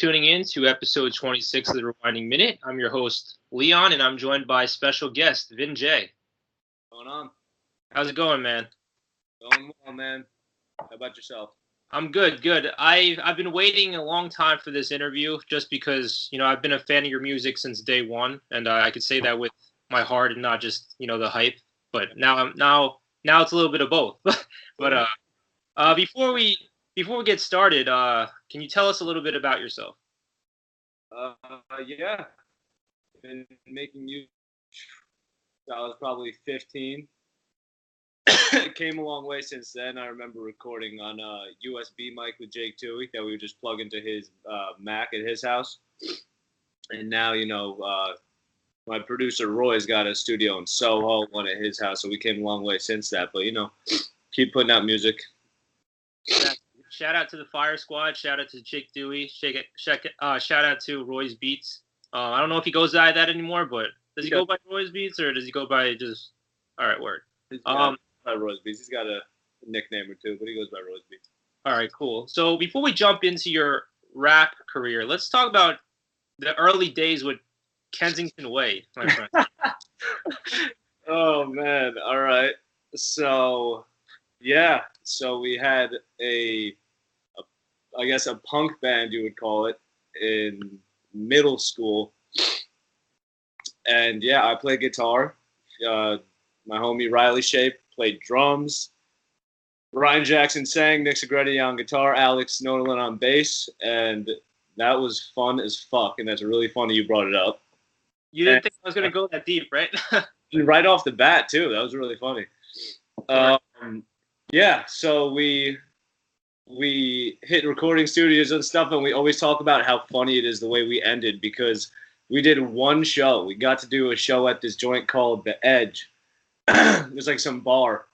tuning in to episode 26 of the Rewinding Minute. I'm your host, Leon, and I'm joined by special guest, Vin Jay. What's going on? How's it going, man? Going well, man. How about yourself? I'm good. I've been waiting a long time for this interview just because, I've been a fan of your music since day one, and I could say that with my heart and not just, the hype. But now it's a little bit of both. But before we get started, can you tell us a little bit about yourself? Yeah. Been making music. I was probably 15. It came a long way since then. I remember recording on a USB mic with Jake Toohey that we would just plug into his Mac at his house. And now, my producer Roy's got a studio in Soho, one at his house. So we came a long way since that. But, keep putting out music. Shout out to the Fire Squad. Shout out to Jake Dewey. Shout out to Roy's Beats. I don't know if he goes by that anymore, but does he go by Roy's Beats or does he go by just? All right, word. By Roy's Beats. He's got a nickname or two, but he goes by Roy's Beats. All right, cool. So before we jump into your rap career, let's talk about the early days with Kensington Way, my friend. Oh man! All right. So, yeah. So we had a punk band, you would call it, in middle school. And yeah, I played guitar. My homie Riley Shape played drums. Ryan Jackson sang, Nick Segretti on guitar, Alex Nolan on bass, and that was fun as fuck. And that's really funny you brought it up. You didn't think I was gonna go that deep, right? Right off the bat too. That was really funny. Yeah, so we hit recording studios and stuff, and we always talk about how funny it is the way we ended because we did one show. We got to do a show at this joint called The Edge. It was like some bar.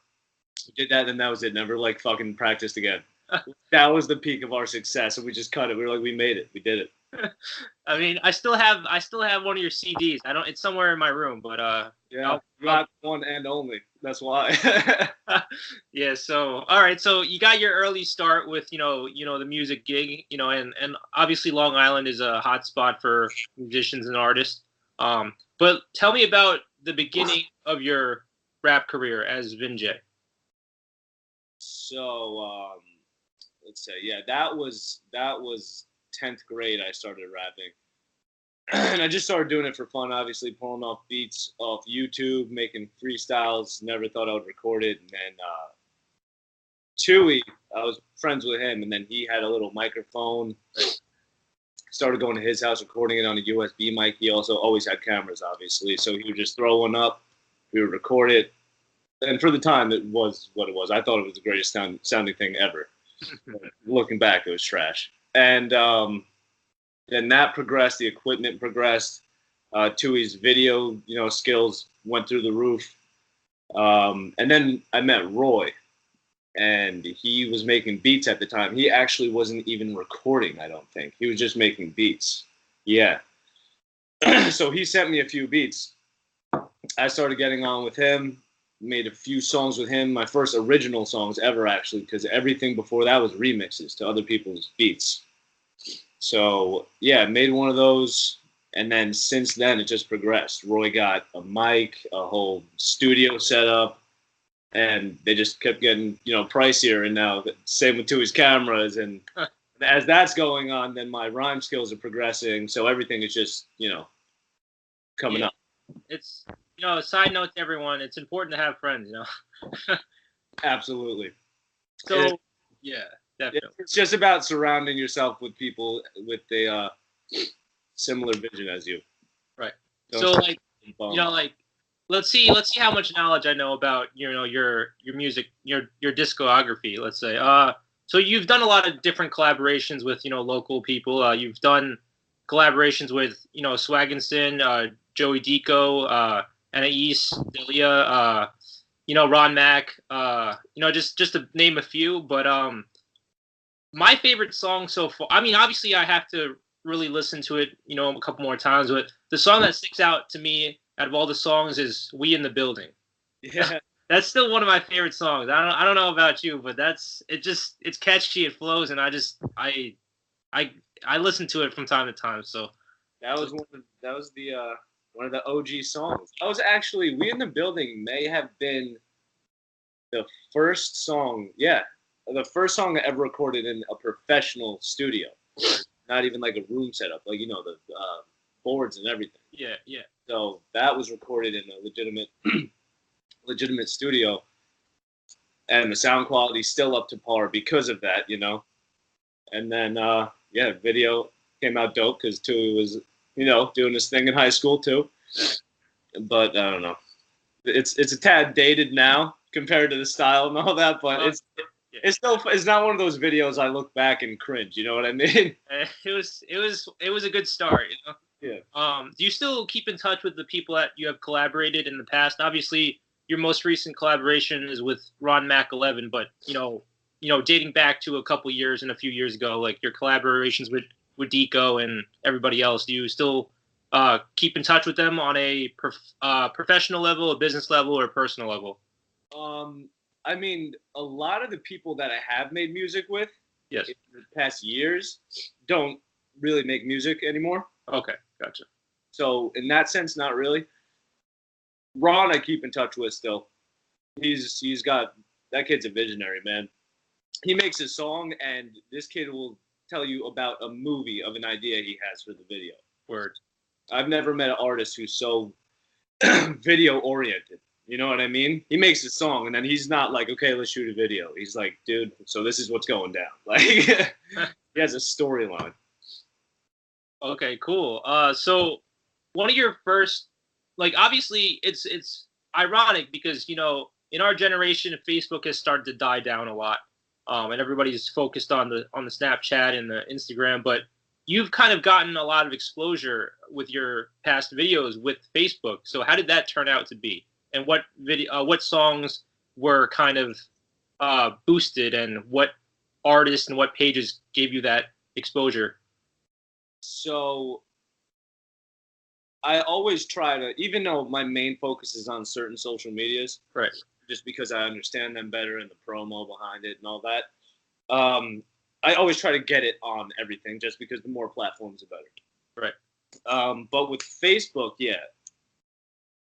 We did that, and that was it. Never fucking practiced again. That was the peak of our success, and we just cut it. We were like, we made it. We did it. I mean, I still have one of your CDs. It's somewhere in my room, but yeah, not one and only. That's why. Yeah. So, all right. So you got your early start with the music gig, and obviously Long Island is a hot spot for musicians and artists. But tell me about the beginning of your rap career as Vin Jay. So, let's say, yeah, that was 10th grade. I started rapping. And I just started doing it for fun, obviously pulling off beats off YouTube, making freestyles. Never thought I would record it. And then Chewy, I was friends with him, and then he had a little microphone. Started going to his house, recording it on a USB mic. He also always had cameras, obviously. So he would just throw one up. We would record it. And for the time, it was what it was. I thought it was the greatest sounding thing ever. Looking back, it was trash. And then that progressed. The equipment progressed. Tui's video, skills went through the roof. And then I met Roy, and he was making beats at the time. He actually wasn't even recording, I don't think. He was just making beats. Yeah. So he sent me a few beats. I started getting on with him, made a few songs with him, my first original songs ever, actually, because everything before that was remixes to other people's beats. So, yeah, made one of those, and then since then, it just progressed. Roy got a mic, a whole studio set up, and they just kept getting, pricier, and now same with Tui's cameras, and as that's going on, then my rhyme skills are progressing, so everything is just, coming up. It's, a side note to everyone, it's important to have friends, Absolutely. So, yeah. Definitely. It's just about surrounding yourself with people with a similar vision as you. Right. So let's see how much knowledge I know about your music, your discography. Let's say. So you've done a lot of different collaborations with local people. You've done collaborations with Swagginson, Joey Dico, Anais, Delia, Ron Mack. Just to name a few, but my favorite song so far, I mean, obviously I have to really listen to it, a couple more times, but the song that sticks out to me out of all the songs is We in the Building. Yeah. That's still one of my favorite songs. I don't know about you, but it's catchy, it flows, and I I listen to it from time to time. So that was one of the OG songs. That was actually We in the Building may have been the first song, yeah, the first song I ever recorded in a professional studio. Not even like a room setup, like the boards and everything. Yeah, yeah. So that was recorded in a legitimate studio, and the sound quality still up to par because of that, And then yeah, video came out dope because Tui was doing this thing in high school too. But I don't know, it's a tad dated now compared to the style and all that, but it's not one of those videos I look back and cringe. You know what I mean? It was a good start. Yeah. Do you still keep in touch with the people that you have collaborated in the past? Obviously, your most recent collaboration is with Ron Mac 11, but dating back to a couple years and a few years ago, like your collaborations with Deco and everybody else, do you still keep in touch with them on a professional level, a business level, or a personal level? I mean, a lot of the people that I have made music with, yes, in the past years, don't really make music anymore. Okay, gotcha. So in that sense, not really. Ron, I keep in touch with still. He's got that kid's a visionary, man. He makes a song, and this kid will tell you about a movie of an idea he has for the video. Word. I've never met an artist who's so video oriented. You know what I mean? He makes a song, and then he's not like, okay, let's shoot a video. He's like, dude, so this is what's going down. Like, he has a storyline. Okay, cool. So one of your first, like, obviously it's ironic because in our generation, Facebook has started to die down a lot, and everybody's focused on the Snapchat and the Instagram. But you've kind of gotten a lot of exposure with your past videos with Facebook. So how did that turn out to be? And what songs were kind of boosted, and what artists and what pages gave you that exposure? So I always try to, even though my main focus is on certain social medias, right? Just because I understand them better and the promo behind it and all that, I always try to get it on everything, just because the more platforms, the better. Right. But with Facebook, yeah,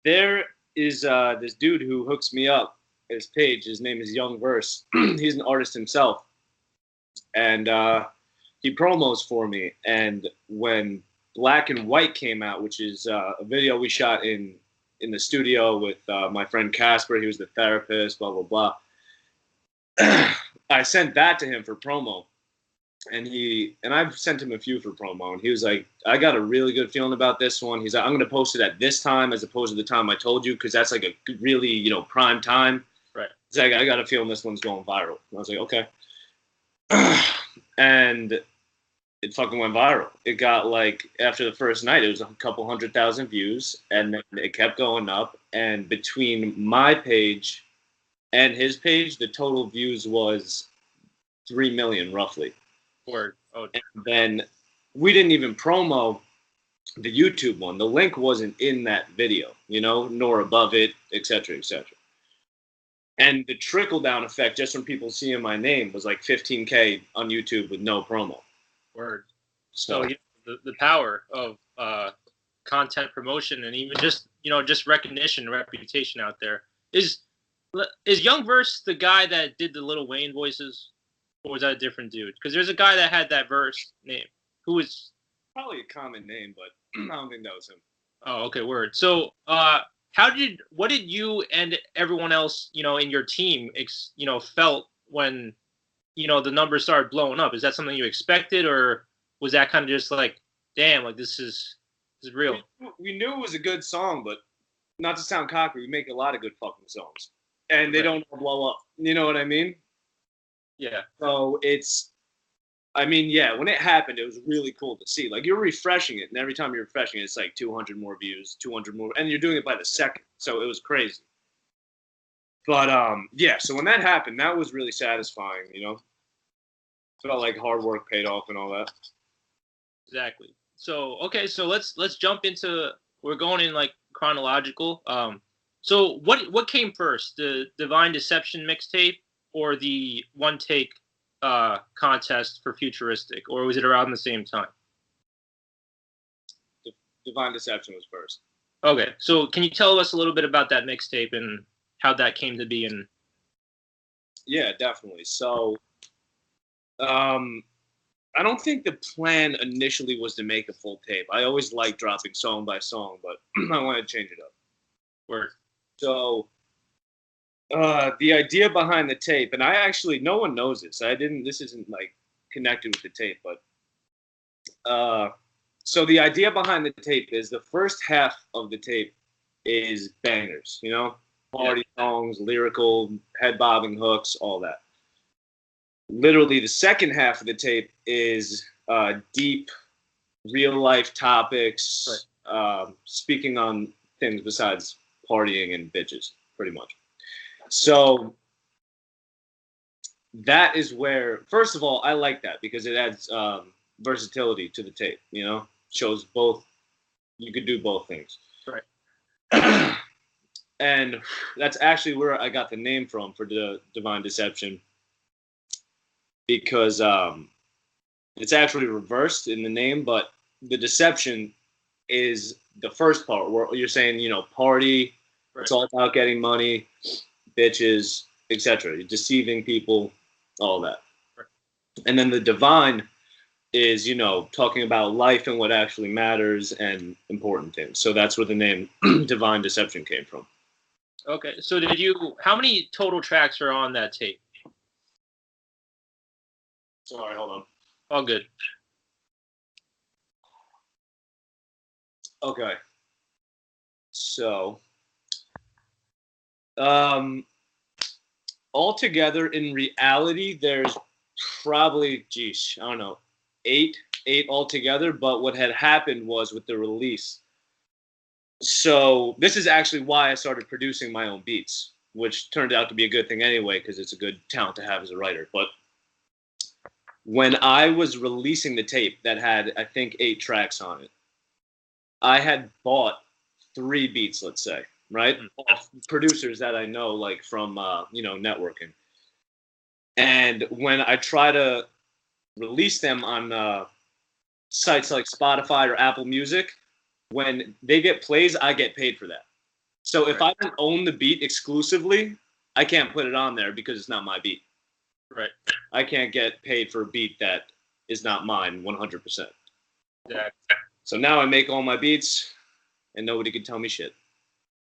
there is this dude who hooks me up. His page, his name is Young Verse. He's an artist himself, and he promos for me. And when Black and White came out, which is a video we shot in the studio with my friend Casper, he was the therapist, blah blah blah. I sent that to him for promo, and I've sent him a few for promo, and he was like, I got a really good feeling about this one. He's like, I'm gonna post it at this time as opposed to the time I told you, because that's like a really prime time. Right. He's like, I got a feeling this one's going viral. And I was like, okay. And it fucking went viral. It got, like, after the first night, it was a couple 100,000 views, and then it kept going up. And between my page and his page, the total views was 3 million roughly. Word. Oh. And then we didn't even promo the YouTube one. The link wasn't in that video, nor above it, etc., etc. And the trickle down effect just from people seeing my name was like 15K on YouTube with no promo. Word. So the power of content promotion, and even just recognition and reputation out there. Is Young Verse the guy that did the Lil Wayne voices, or was that a different dude? Because there's a guy that had that Verse name who was probably a common name, but I don't think that was him. Oh, okay, word. So what did you and everyone else in your team felt when the numbers started blowing up? Is that something you expected, or was that kind of just like, damn, like this is real? We knew it was a good song, but not to sound cocky, we make a lot of good fucking songs, and they don't blow up. You know what I mean? Yeah. So when it happened, it was really cool to see. Like, you're refreshing it, and every time you're refreshing it, it's like 200 more views, 200 more, and you're doing it by the second. So it was crazy. But so when that happened, that was really satisfying. Felt like hard work paid off and all that. Exactly. So okay, so let's jump into, we're going in like chronological. So what came first, the Divine Deception mixtape or the One Take contest for Futuristic, or was it around the same time? Divine Deception was first. Okay, so can you tell us a little bit about that mixtape and how that came to be? And yeah, definitely. So, I don't think the plan initially was to make a full tape. I always liked dropping song by song, but I wanted to change it up. Word. So, the idea behind the tape, and I actually, no one knows this. This isn't like connected with the tape, but, so the idea behind the tape is the first half of the tape is bangers, you know, party songs, lyrical, head bobbing hooks, all that. Literally, the second half of the tape is deep, real life topics, speaking on things besides partying and bitches, pretty much. So that is where, first of all, I like that because it adds versatility to the tape. You know, shows both. You could do both things. Right. And that's actually where I got the name from for the Divine Deception. Because it's actually reversed in the name, but the deception is the first part where you're saying, you know, party, right. It's all about getting money, bitches, etc. You're deceiving people, all that. Right. And then the divine is, you know, talking about life and what actually matters and important things. So that's where the name Divine Deception came from. Okay, so how many total tracks are on that tape? Sorry, hold on. All good. Okay. So, altogether, in reality, there's probably, I don't know, eight altogether. But what had happened was with the release. So this is actually why I started producing my own beats, which turned out to be a good thing anyway, because it's a good talent to have as a writer. But when I was releasing the tape that had, I think, 8 tracks on it, I had bought 3 beats, let's say, right? Off producers that I know, like from, you know, networking. And when I try to release them on sites like Spotify or Apple Music, when they get plays, I get paid for that. So if I don't own the beat exclusively, I can't put it on there because it's not my beat. Right. I can't get paid for a beat that is not mine 100%. Yeah. So now I make all my beats and nobody can tell me shit.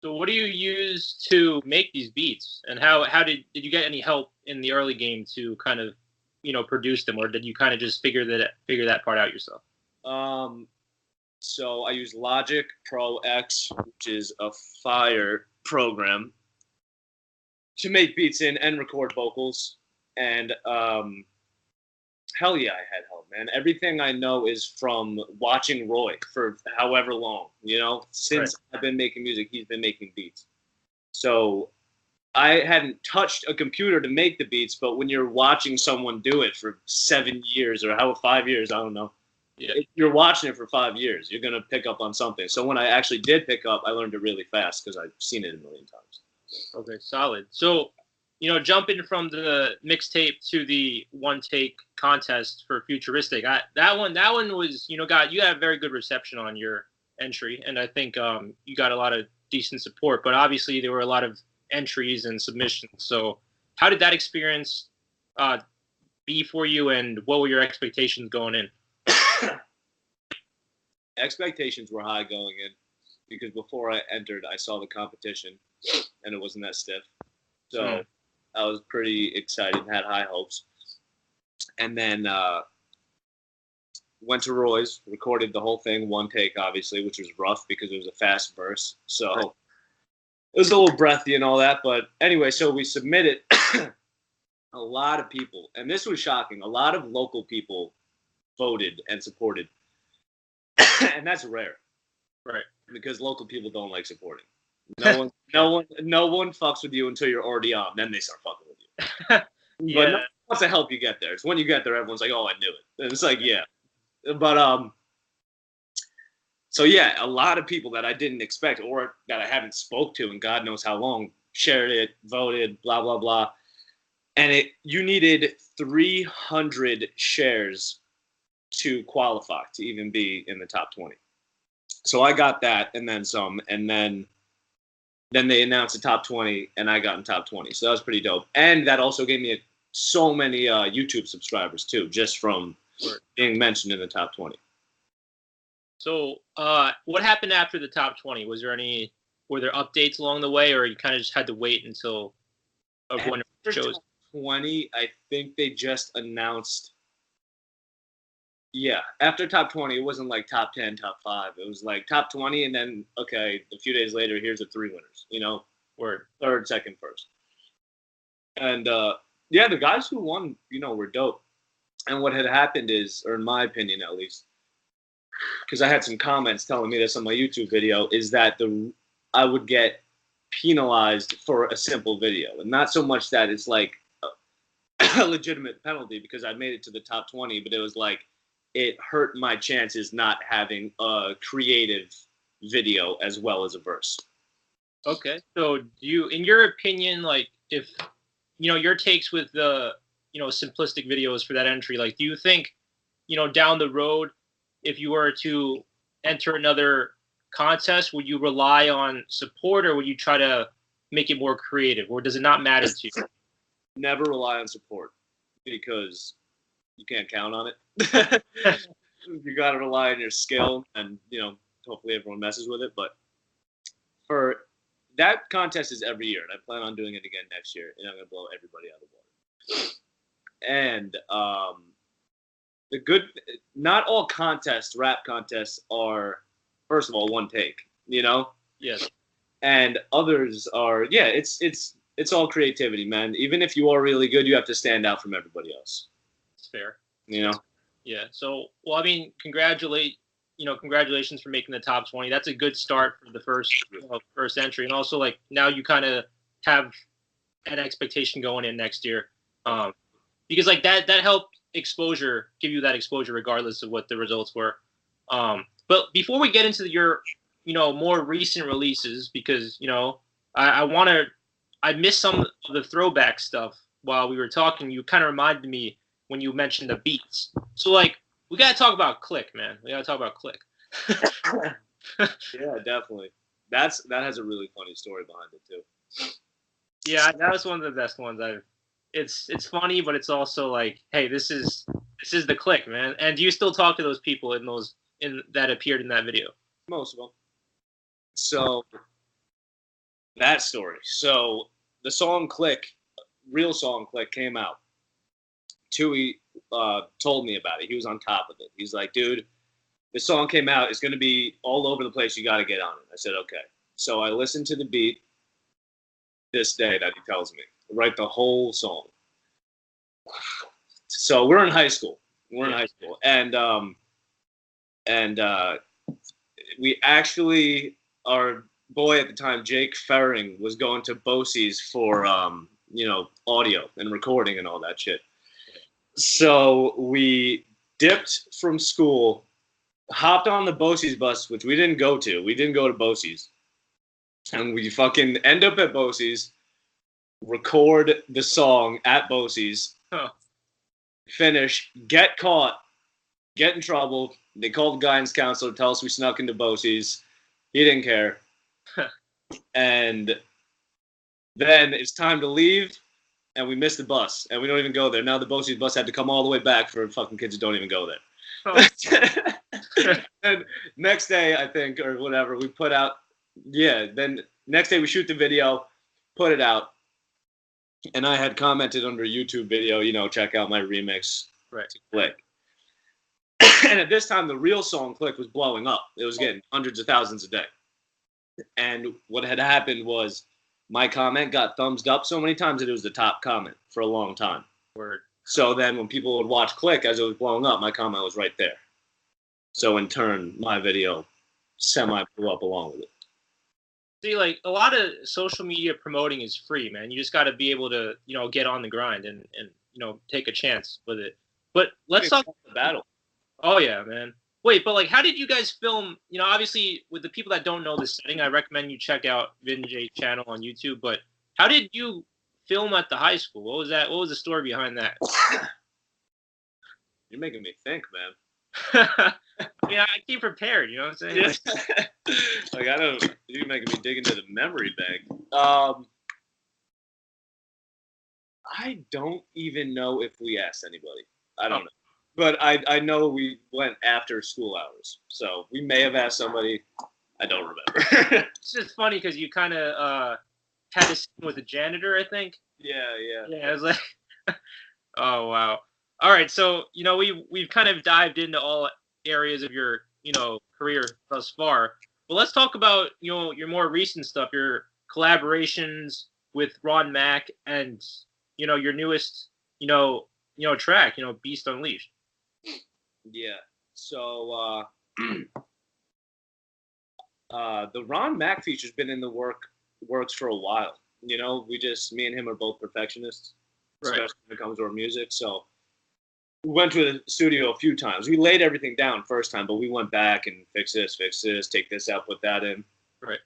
So what do you use to make these beats? And how did you get any help in the early game to kind of, you know, produce them, or did you kind of just figure that part out yourself? So I use Logic Pro X, which is a fire program to make beats in and record vocals. And hell yeah, I had help, man. Everything I know is from watching Roy for however long, you know, since I've been making music, he's been making beats. So I hadn't touched a computer to make the beats, but when you're watching someone do it for 7 years or 5 years, I don't know. Yeah. If you're watching it for 5 years, you're going to pick up on something. So when I actually did pick up, I learned it really fast because I've seen it a million times. Okay, solid. So, you know, jumping from the mixtape to the one take contest for Futuristic, that one was, you know, you had a very good reception on your entry, and I think you got a lot of decent support. But obviously, there were a lot of entries and submissions. So, how did that experience be for you, and what were your expectations going in? Expectations were high going in because before I entered, I saw the competition, and it wasn't that stiff. So I was pretty excited, had high hopes. And then went to Roy's, recorded the whole thing, one take, obviously, which was rough because it was a fast verse. So it was a little breathy and all that. But anyway, so we submitted. A lot of people, and this was shocking, a lot of local people voted and supported. And that's rare. Right. Because local people don't like supporting. No one fucks with you until you're already on. Then they start fucking with you. Yeah. But no one wants to help you get there. So when you get there, everyone's like, "Oh, I knew it." And it's like, yeah. But so yeah, a lot of people that I didn't expect or that I haven't spoke to in God knows how long shared it, voted, blah blah blah. and you needed 300 shares to qualify to even be in the top 20. So I got that and then some, and then they announced the top 20, and I got in top 20. So that was pretty dope. And that also gave me so many YouTube subscribers too, just from being mentioned in the top 20. So what happened after the top 20? Were there updates along the way, or you kind of just had to wait until one shows? 20, I think they just announced. Yeah, after top 20, it wasn't like top 10, top 5. It was like top 20, and then, okay, a few days later, here's the 3 winners, third, second, first. And, yeah, the guys who won, were dope. And what had happened is, or in my opinion at least, because I had some comments telling me this on my YouTube video, is that I would get penalized for a simple video. And not so much that it's like a legitimate penalty, because I made it to the top 20, but it was like, it hurt my chances not having a creative video as well as a verse. Okay. So in your opinion, like, if, your takes with the, simplistic videos for that entry, like, do you think, down the road, if you were to enter another contest, would you rely on support, or would you try to make it more creative, or does it not matter to you? Never rely on support, because you can't count on it. You got to rely on your skill, and hopefully everyone messes with it. But for that contest is every year, and I plan on doing it again next year, and I'm gonna blow everybody out of the water. And not all rap contests are, first of all, one take. Yes. And others are, yeah, it's all creativity, man. Even if you are really good, you have to stand out from everybody else. It's fair. Yeah. So, well, I mean, congratulations for making the top 20. That's a good start for the first entry. And also, like, now you kind of have an expectation going in next year. Because like that helped give you that exposure regardless of what the results were. But before we get into your, more recent releases, because, I missed some of the throwback stuff while we were talking. You kind of reminded me when you mentioned the beats. So, like, we got to talk about Click, man. We got to talk about Click. Yeah, definitely. That has a really funny story behind it, too. Yeah, that was one of the best ones It's funny, but it's also like, hey, this is the Click, man. And do you still talk to those people that appeared in that video? Most of them. So, that story. So, the song Click, real song Click, came out. Tui told me about it. He was on top of it. He's like, dude, the song came out. It's going to be all over the place. You got to get on it. I said, okay. So I listened to the beat this day that he tells me. Write the whole song. So we're in high school. And we actually, our boy at the time, Jake Ferring, was going to BOCES for, audio and recording and all that shit. So we dipped from school, hopped on the BOCES bus, which we didn't go to. We didn't go to BOCES. And we fucking end up at BOCES, record the song at BOCES, finish, get caught, get in trouble. They called the guidance counselor to tell us we snuck into BOCES. He didn't care. And then it's time to leave. And we missed the bus, and we don't even go there. Now the BOCES bus had to come all the way back for fucking kids who don't even go there. Oh. And next day, I think, or whatever, we put out, then next day we shoot the video, put it out, and I had commented under a YouTube video, check out my remix to Click. And at this time, the real song Click was blowing up. It was getting hundreds of thousands a day. And what had happened was, my comment got thumbs up so many times that it was the top comment for a long time. Word. So then when people would watch Click as it was blowing up, my comment was right there. So in turn, my video blew up along with it. See, like, a lot of social media promoting is free, man. You just got to be able to, get on the grind and take a chance with it. But let's talk about the battle. Oh, yeah, man. Wait, but, like, how did you guys film? Obviously, with the people that don't know this setting, I recommend you check out Vin Jay channel on YouTube. But how did you film at the high school. What was that? What was the story behind that? You're making me think, man. Yeah, I came prepared. You know what I'm saying? Yeah. Like you're making me dig into the memory bank. I don't even know if we asked anybody. I don't know. But I know we went after school hours. So we may have asked somebody. I don't remember. It's just funny because you kind of had a scene with the janitor, I think. Yeah. Yeah, I was like, oh, wow. All right, so, we've kind of dived into all areas of your, career thus far. But let's talk about, your more recent stuff, your collaborations with Ron Mack and, your newest, track, Beast Unleashed. Yeah. So the Ron Mack feature's been in the works for a while. Me and him are both perfectionists, especially when it comes to our music. So we went to the studio a few times. We laid everything down first time, but we went back and fix this, take this out, put that in. Right.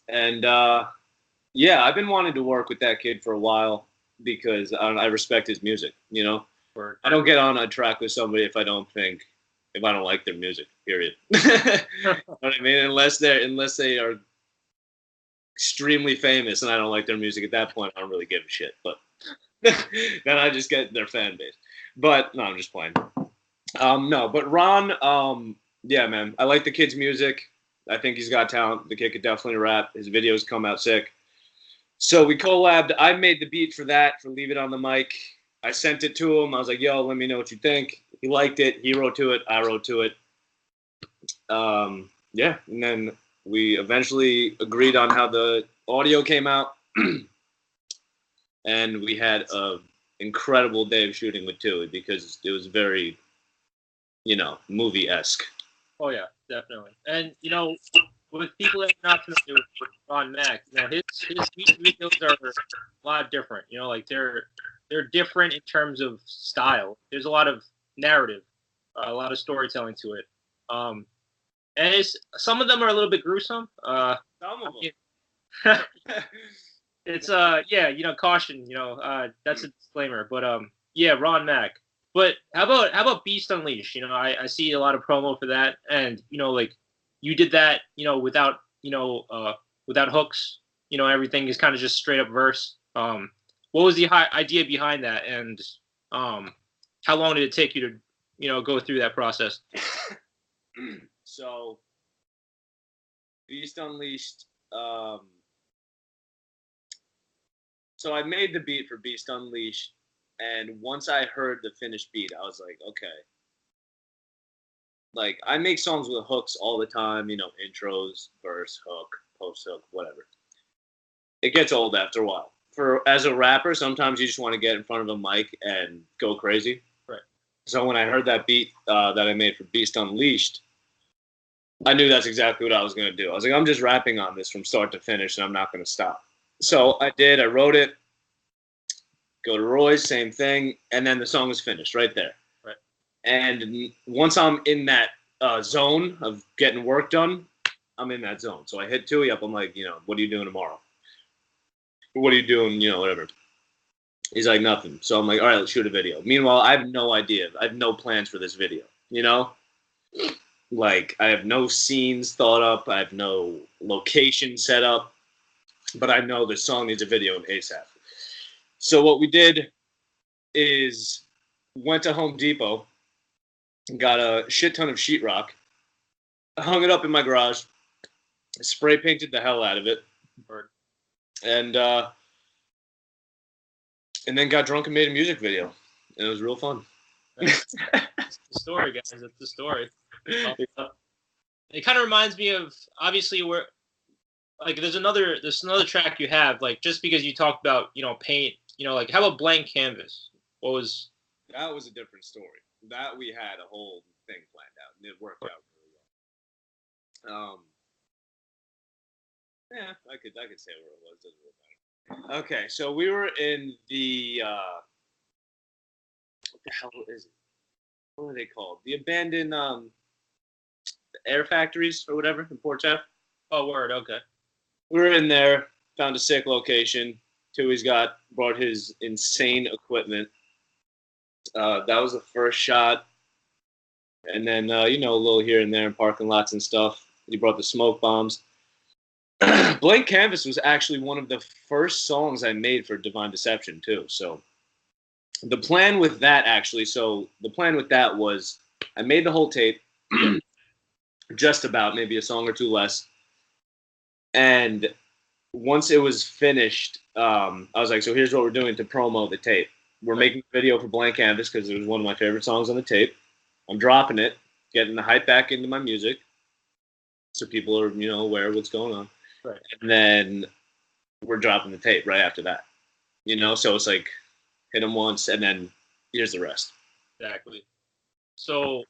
And yeah, I've been wanting to work with that kid for a while because I respect his music. I don't get on a track with somebody if I don't like their music. Period. You know what I mean? Unless they are extremely famous and I don't like their music, at that point I don't really give a shit. But then I just get their fan base. But no, I'm just playing. No, but Ron, yeah, man, I like the kid's music. I think he's got talent. The kid could definitely rap. His videos come out sick. So we collabed. I made the beat for that, for Leave It on the Mic. I sent it to him. I was like, yo, let me know what you think. He liked it. He wrote to it. I wrote to it. Yeah, and then we eventually agreed on how the audio came out. And we had an incredible day of shooting with Tui because it was very, movie-esque. Oh, yeah, definitely. And, with people that are not familiar with Ron Mack, his music videos are a lot different. They're different in terms of style. There's a lot of narrative, a lot of storytelling to it. And some of them are a little bit gruesome. Some of them. It's caution. That's a disclaimer. But yeah, Ron Mack. But how about Beast Unleashed? I see a lot of promo for that, and you did that, without hooks. Everything is kind of just straight up verse. What was the idea behind that, and how long did it take you to go through that process? So, Beast Unleashed. So I made the beat for Beast Unleashed, and once I heard the finished beat, I was like, okay. Like, I make songs with hooks all the time, intros, verse, hook, post hook, whatever. It gets old after a while. As a rapper, sometimes you just want to get in front of a mic and go crazy. Right. So when I heard that beat that I made for Beast Unleashed, I knew that's exactly what I was going to do. I was like, I'm just rapping on this from start to finish, and I'm not going to stop. So I did. I wrote it. Go to Roy's, same thing, and then the song was finished right there. Right. And once I'm in that zone of getting work done, I'm in that zone. So I hit Tui up. I'm like, what are you doing tomorrow? What are you doing? Whatever. He's like, nothing. So I'm like, all right, let's shoot a video. Meanwhile, I have no idea. I have no plans for this video. Like, I have no scenes thought up. I have no location set up. But I know this song needs a video in ASAP. So what we did is went to Home Depot, got a shit ton of sheetrock, hung it up in my garage, spray painted the hell out of it, and then got drunk and made a music video, and it was real fun. That's the story, guys. That's the story. It kind of reminds me of, obviously, where there's another track you have, just because you talked about paint, how about Blank Canvas? That was a different story. That we had a whole thing planned out, and it worked out really well. Yeah, I could say where it was. Doesn't really matter. Okay, so we were in the what the hell is it? What are they called? The abandoned air factories or whatever in Port Jeff. Oh, word. Okay. We were in there, found a sick location, Tui's brought his insane equipment. That was the first shot. And then, you know, a little here and there in parking lots and stuff. He brought the smoke bombs. Blank Canvas was actually one of the first songs I made for Divine Deception, too. So the plan with that, was I made the whole tape, just about, maybe a song or two less. And once it was finished, I was like, so here's what we're doing to promo the tape. We're making a video for Blank Canvas because it was one of my favorite songs on the tape. I'm dropping it, getting the hype back into my music so people are, you know, aware of what's going on. Right. And then we're dropping the tape right after that. You know, so it's like hit them once and then here's the rest. Exactly. So,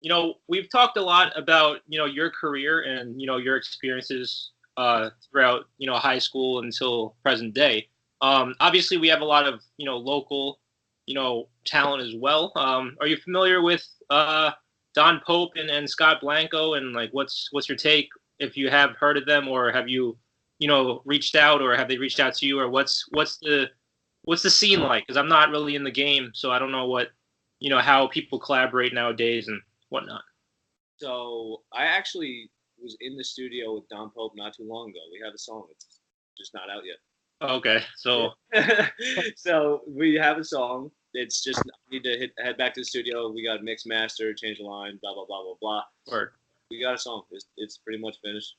you know, we've talked a lot about, you know, your career and, you know, your experiences throughout, you know, high school until present day. Obviously, we have a lot of, you know, local, you know, talent as well. Are you familiar with Don Pope and Scott Blanco? And like, what's your take if you have heard of them, or have you, you know, reached out, or have they reached out to you, or what's the scene like? Because I'm not really in the game, so I don't know what, you know, how people collaborate nowadays and whatnot. So I actually was in the studio with Don Pope not too long ago. We have a song. It's just not out yet. Okay, so so we have a song. It's just need to head back to the studio. We got mix, master, change the line, blah blah blah blah blah. Word. We got a song. It's pretty much finished.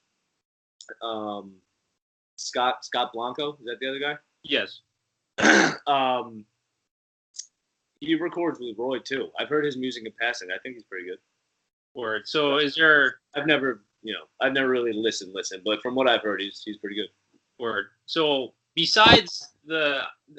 Scott Blanco, is that the other guy? Yes. He records with Roy too. I've heard his music in passing. I think he's pretty good. Word. So is there? I've never really listened, but from what I've heard, he's pretty good. Word. So besides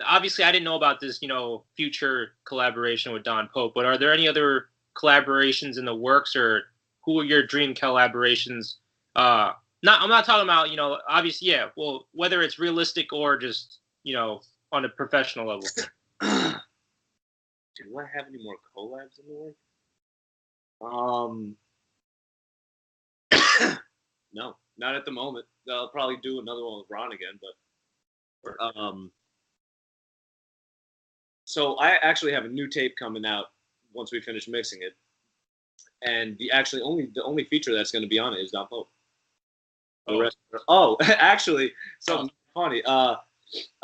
obviously I didn't know about this, you know, future collaboration with Don Pope, but are there any other collaborations in the works, or who are your dream collaborations? I'm not talking about, you know, obviously, yeah, well, whether it's realistic or just, you know, on a professional level. Do I have any more collabs in the work? No, not at the moment. I'll probably do another one with Ron again, but so I actually have a new tape coming out once we finish mixing it, and the only feature that's going to be on it is Don Pope. Actually, something funny. I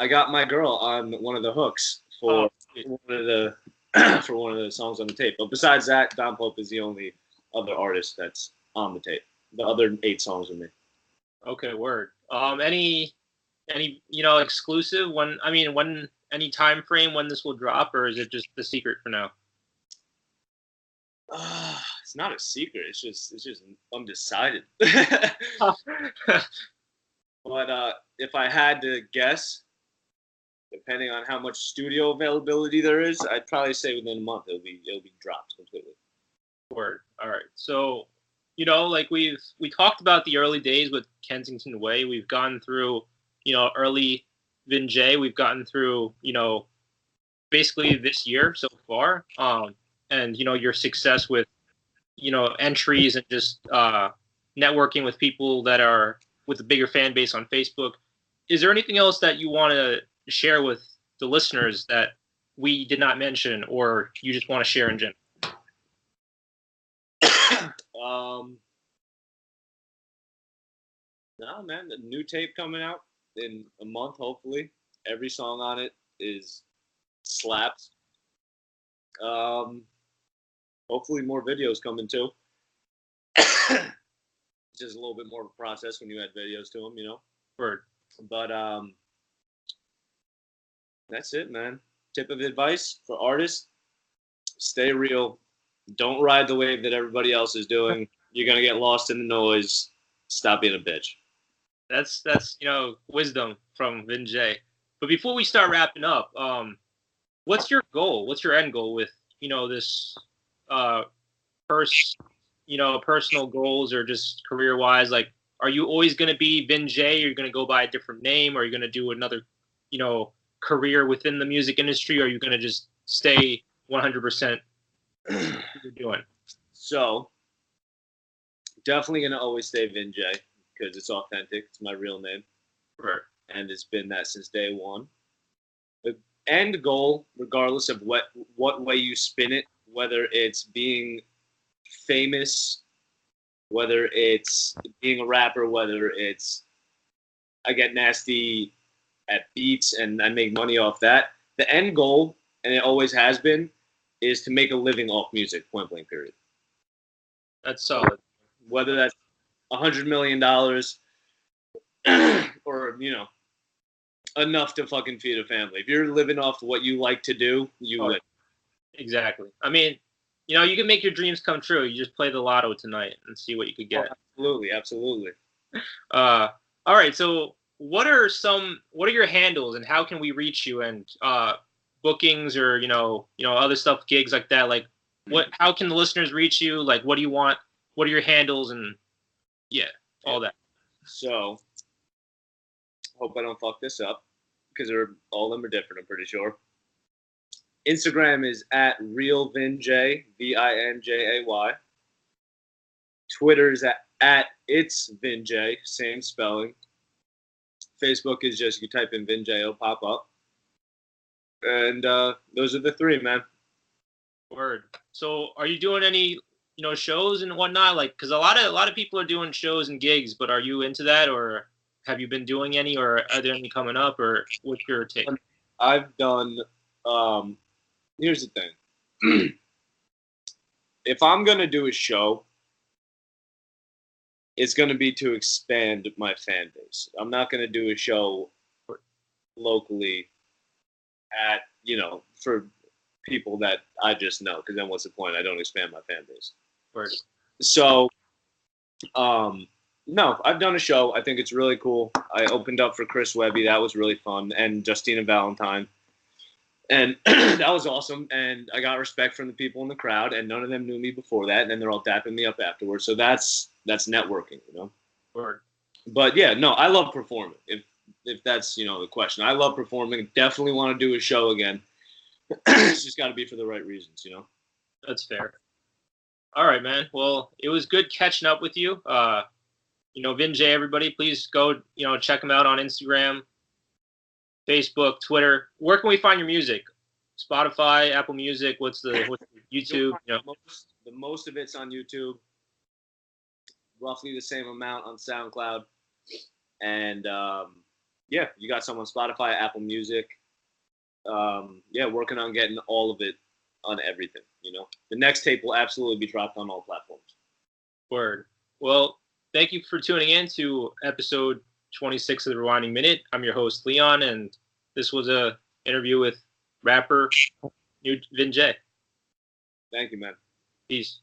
got my girl on one of the hooks for one of the for one of the songs on the tape. But besides that, Don Pope is the only other artist that's on the tape. The other 8 songs are me. Okay, word. Any you know, exclusive when any time frame when this will drop, or is it just the secret for now? It's not a secret. It's just undecided. But if I had to guess, depending on how much studio availability there is, I'd probably say within a month it'll be dropped completely. Word. All right. So, you know, like we talked about the early days with Kensington Way. We've gone through, you know, early Vin Jay. We've gotten through, you know, basically this year so far. And you know, your success with, you know, entries and just networking with people that are with a bigger fan base on Facebook. Is there anything else that you want to share with the listeners that we did not mention, or you just want to share in general? No, man, the new tape coming out in a month, hopefully. Every song on it is slaps. Hopefully more videos coming too. It's just a little bit more of a process when you add videos to them, you know. Word. But that's it, man. Tip of advice for artists: stay real. Don't ride the wave that everybody else is doing. You're gonna get lost in the noise. Stop being a bitch. That's you know, wisdom from Vin Jay. But before we start wrapping up, what's your goal? What's your end goal with, you know, this personal goals, or just career wise? Like, are you always going to be Vin Jay? Are you going to go by a different name? Or are you going to do another, you know, career within the music industry? Or are you going to just stay 100% what you're doing? So, definitely going to always stay Vin Jay because it's authentic. It's my real name. Right. and it's been that since day one. The end goal, regardless of what way you spin it, whether it's being famous, whether it's being a rapper, whether it's I get nasty at beats and I make money off that. The end goal, and it always has been, is to make a living off music, point blank period. That's solid. Whether that's $100 million or, enough to fucking feed a family. If you're living off what you like to do, you win. Exactly. I mean, you can make your dreams come true. You just play the lotto tonight and see what you could get. Oh, absolutely. All right. So what are your handles and how can we reach you and bookings or, other stuff, gigs like that? Like how can the listeners reach you? Like, what do you want? What are your handles and all that. So hope I don't fuck this up because all of them are different, I'm pretty sure. Instagram is at realvinjay, Vinjay. Twitter is at it's Vinjay, same spelling. Facebook is just, you type in Vinjay, it'll pop up. And those are the three, man. Word. So are you doing any, shows and whatnot? Like, because a lot of people are doing shows and gigs, but are you into that, or have you been doing any, or are there any coming up, or what's your take? I've done. Here's the thing. If I'm gonna do a show, it's gonna be to expand my fan base. I'm not gonna do a show locally at for people that I just know, because then what's the point? I don't expand my fan base. Word. So, no, I've done a show. I think it's really cool. I opened up for Chris Webby. That was really fun. And Justina Valentine. And that was awesome. And I got respect from the people in the crowd. And none of them knew me before that. And then they're all dapping me up afterwards. So that's networking, Word. But yeah, no, I love performing. If that's, the question. I love performing. Definitely want to do a show again. It's just got to be for the right reasons, That's fair. All right, man. Well, it was good catching up with you. Vin Jay, everybody, please go, check him out on Instagram, Facebook, Twitter. Where can we find your music? Spotify, Apple Music, what's YouTube? The most of it's on YouTube. Roughly the same amount on SoundCloud. And you got some on Spotify, Apple Music. Working on getting all of it on everything, The next tape will absolutely be dropped on all platforms. Word. Well, thank you for tuning in to episode 26 of the Rewinding Minute. I'm your host, Leon, and this was a interview with rapper Vin Jay. Thank you, man. Peace.